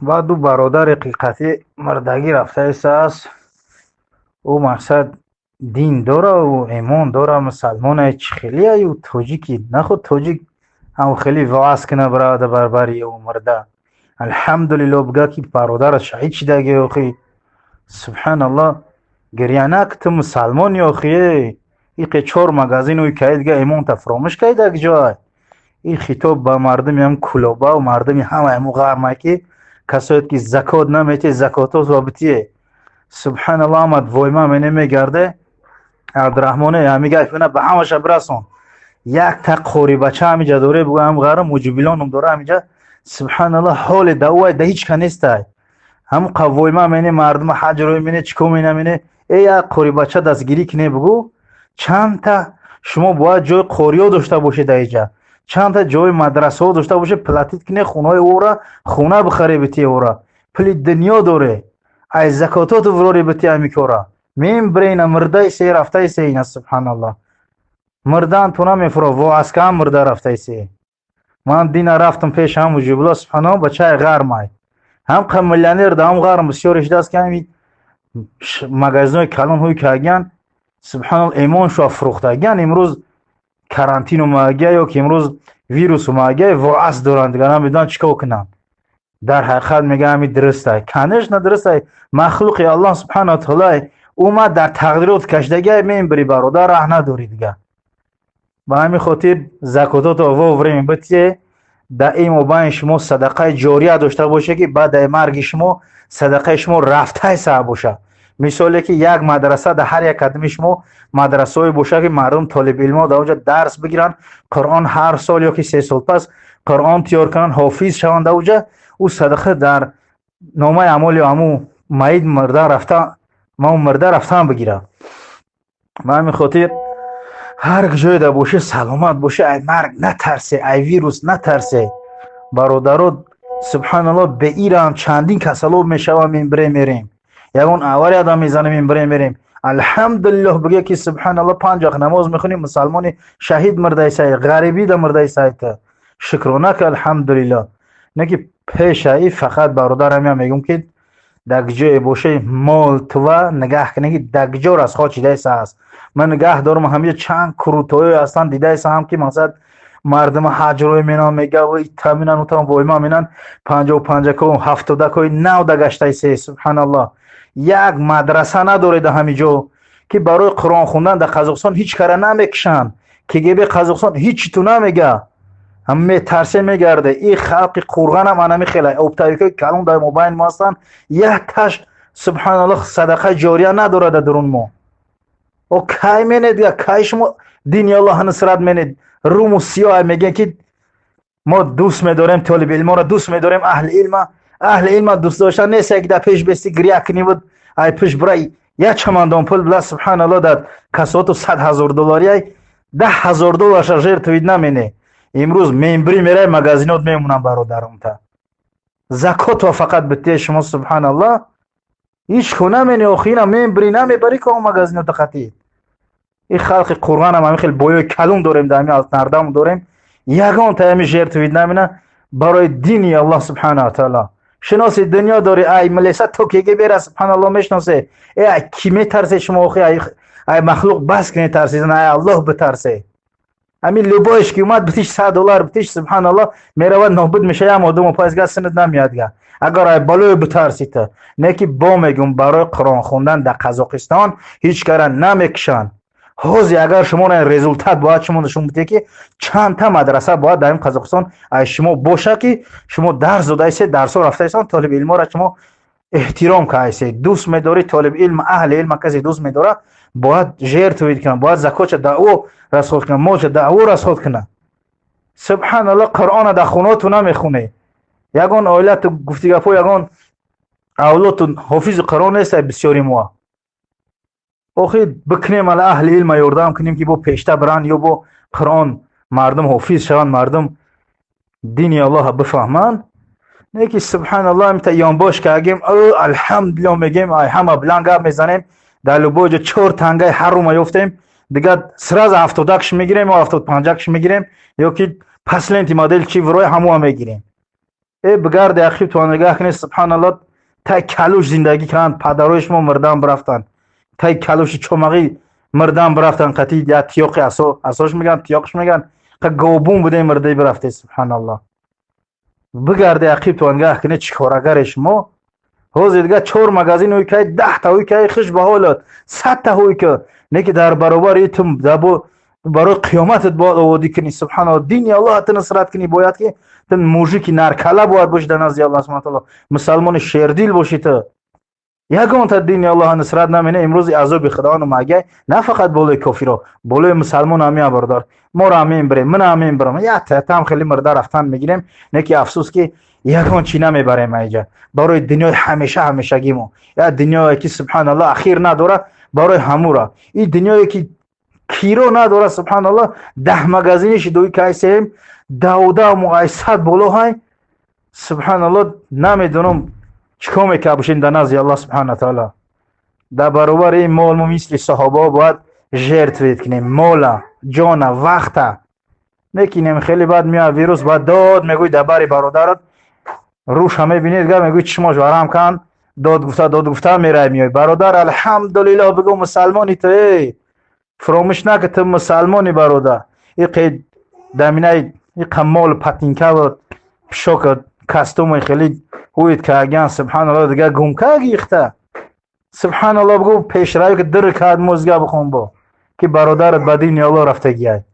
بعد دو برادر حقیقتی مردگی رفته است. او مقصد دین داره و ایمان داره، مسلمان چی خیلی او توجیکی نخود توجیک هم خیلی واس کنه براده بربری او مرده. الحمدلله بگه که برادر شهید شده گه اخی. سبحان الله گریانه که تو مسلمانی اخی. ای که چور مگازین اوی که گه ایمان تا فراموش که یک جای این خطاب به مردمی هم کلوبه و مردمی همه امو غرمه که کسایت که زکات نمیته زکاتات وابطیه. سبحان الله آمد وایما منه میگرده عبدالرحمنه همیگه کنه به همش برسون یک تق خوری بچه همیجا دوره بگو هم غرم موجبیلان هم دوره همیجا. سبحان الله حال دوای ده هیچ کنیسته هم قوایما منه مردم حج روی منه چکو منه منه ای یک خوری بچه دستگیری کنه بگو چند تا شما باید جای قوریا داشته باشه در اینجا، چند تا جای مدرسه ها داشته باشه پلاتیت کنه خونه او را خونه بخره بتی او را پلی دنیا داره ای زکاتات وراری بتی همی کورا میم برین مرده سی رفته سی اینا. سبحان الله مردان تو نمیفرو و از کام مرده رفته سی. من دین رفتم پیش هم و جبلا سبحان الله بچه غر مای هم قملانیر ده هم غرم بسیارش دست که مگزنای کلان هوی که اگن سبحان الله ایمان شو فروخته اگن امروز کرانتین اومده یا که امروز ویروس اومده واس دارند دیگه نمیدونن چیکار کنن. در حقیقت میگه همین درسته کنش ندرسته مخلوق الله سبحانه و تعالی اومد در تقدیرات کشیدگی میم بری برادر راه نداری دیگه. با همین خاطر زکاتات آوا وریم بتیه در این مبین شما صدقه جاریه داشته باشه که بعد مرگ شما صدقه شما رفته حساب باشه. مثالی که یک مدرسه در هر یک قدم شما مدرسه های باشه که مردم طالب علم ها در اونجا درس بگیرن قرآن هر سال یا که 3 سال پس قرآن تیار کنن حافظ شوند در اونجا او صدقه در نامه اعمال امو مید مرده رفته ما مرده رفتن بگیره. ما همین خاطر هر جای در باشه سلامت باشه ای مرگ نترسه ای ویروس نترسه برادرات. سبحان الله به ایران چندین کسلو میشوم این بره میریم یگون اواری آدم میزنیم این بره میریم الحمدلله بگه که سبحان الله 5 وقت نماز میخونیم مسلمانی شهید مرده ایسای غریبی در مرده ایسای شکرانه که الحمدلله. نه که پیش ای فقط برادر همیم میگم که دگجه باشه مال تو نگاه کنه که دگجه از خواهد چیده ایسا هست. من نگاه دارم همه چند کروتوی هستن دیده ایسا هم که مقصد مردم حج روی مینا میگه و تامینن و تام وایما مینن 55 کو 70 کو 90 گشته ایسا. سبحان الله یک مدرسه نداره در همینجا که برای قرآن خوندن در قزاقستان هیچ کار نمیکشن که گبه قزاقستان هیچ تو نمیگه همه ترسه میگرده. این خلق قرغان هم انمی خیلی ابتایی که کلون در موبایل ما هستن یک تش سبحان الله صدقه جاریه نداره در درون ما و کای مینید یا کای شما دین الله نصرت مینید روم و سیاه میگن که ما دوست میداریم طالب علم را دوست میداریم اهل علم دوست داشتن نیست یک در پیش بستی گریه کنی بود ای پیش برای یک چمندان پول بلا سبحان الله در کسات و 100,000 دلاری 10,000 دلار شجر توید نمینه. امروز ممبری میره مغازینات میمونن برادرم تا زکات و فقط بده شما سبحان الله هیچ خونه منی اخینا ممبری نمیبری که اون مغازینات خطی. این خلق قرآن هم خیلی بوی کلون داریم در همین نردم داریم یگان تا همین شیر توید نمینه برای دینی الله سبحانه و تعالی. شناسی دنیا داری ای ملیسا تو که بره سبحان الله میشناسه ای کی میترسه شما اخی ای مخلوق بس کنی ترسیدن ای الله بترسه. همین لبایش که اومد بتیش 100 دلار بتیش سبحان الله میره نابود میشه هم آدم و پایزگاه سند نمیاد گه اگر ای بالای بترسید نه که با میگم برای قرآن خوندن در قزاقستان هیچ کار نمیکشن. حوزی اگر شما نه رزولتات باید شما نشون بده که چند تا مدرسه باید در این قزاقستان ای شما باشه که شما درس داده ایسه درس رفته ایسان طالب علم را شما احترام که ایسه دوست میداری طالب علم اهل علم کسی دوست میداره باید جیر توید کنه باید زکات دعو رسول کنه موج دعو رسول کنه. سبحان الله قرآن در خوناتو نمیخونه یگان اولاد گفتی گپو یگان اولاد حافظ قرآن نیست بسیاری ما آخه بکنیم اهل علم یاردم کنیم که با پیشته برن یا با قرآن مردم حافظ شوند مردم دین الله بفهمن. نه که سبحان الله مت یان باش که اگیم الحمدلله میگیم ای همه بلنگ میزنیم در لبوج 4 تنگه هر رو میافتیم دیگه سراز 70 کش میگیریم و 75 کش میگیریم یا که پسلنتی مدل چی وروی همو میگیریم بگرد اخیر تو نگاه کنید سبحان الله تای کلوش زندگی کردن پدرایش ما مردن برفتن تای کلوش چمقی مردن برفتن قطعی یا تیاق اساش میگن تیاقش میگن گوبون بوده مرده برفته سبحان الله بگرد اخیر تو نگاه کنید چیکارگرش ما حوز دیگه 4 مگزین ہوی که 10 تا ہوی که خوش به حالت 100 تا ہوی که نه که در برابر ایتم دبو برای قیامتت باید آوردی کنی سبحان الله دین الله نصرت کنی باید که تن موجی نرکله باید باشی در نزد الله سبحانه و تعالی مسلمان شیردل باشی تو یگان تا دین الله نصرت نمینه امروز عذاب خداوند مگه نه فقط بالای کافرا بالای مسلمان هم بردار ما را همین بریم من همین برم یا تام خیلی مرده رفتن میگیریم نه که افسوس که یگان چی نمیبریم اینجا برای دنیای همیشگیمو یا دنیایی که سبحان الله اخیر نداره برای همورا این دنیایی که کیرو نداره سبحان الله 10 مگزینش دوی کایسیم 12 مقایسات بالا های سبحان الله نمیدونم چیکار میکنه باشین در نزد الله سبحانه تعالی در برابر این مال ما مثل صحابه باید ژرتویت کنیم مال جان وقت نکنیم خیلی بعد میاد ویروس بعد داد میگوی در بر برادرت روش همه بینید گفت میگوی چشماش ورم کن داد گفته میره میای برادر الحمدلله بگو مسلمانی تو فراموش نکن تو مسلمانی برادر این قید دمینه این قمال پتینکه و پشاک کستوم خیلی هویت که اگه سبحان الله دیگه گم که گیخته سبحان الله بگو پیش روی که در کاد موزگه بخون با که برادرت بدین الله رفته گیه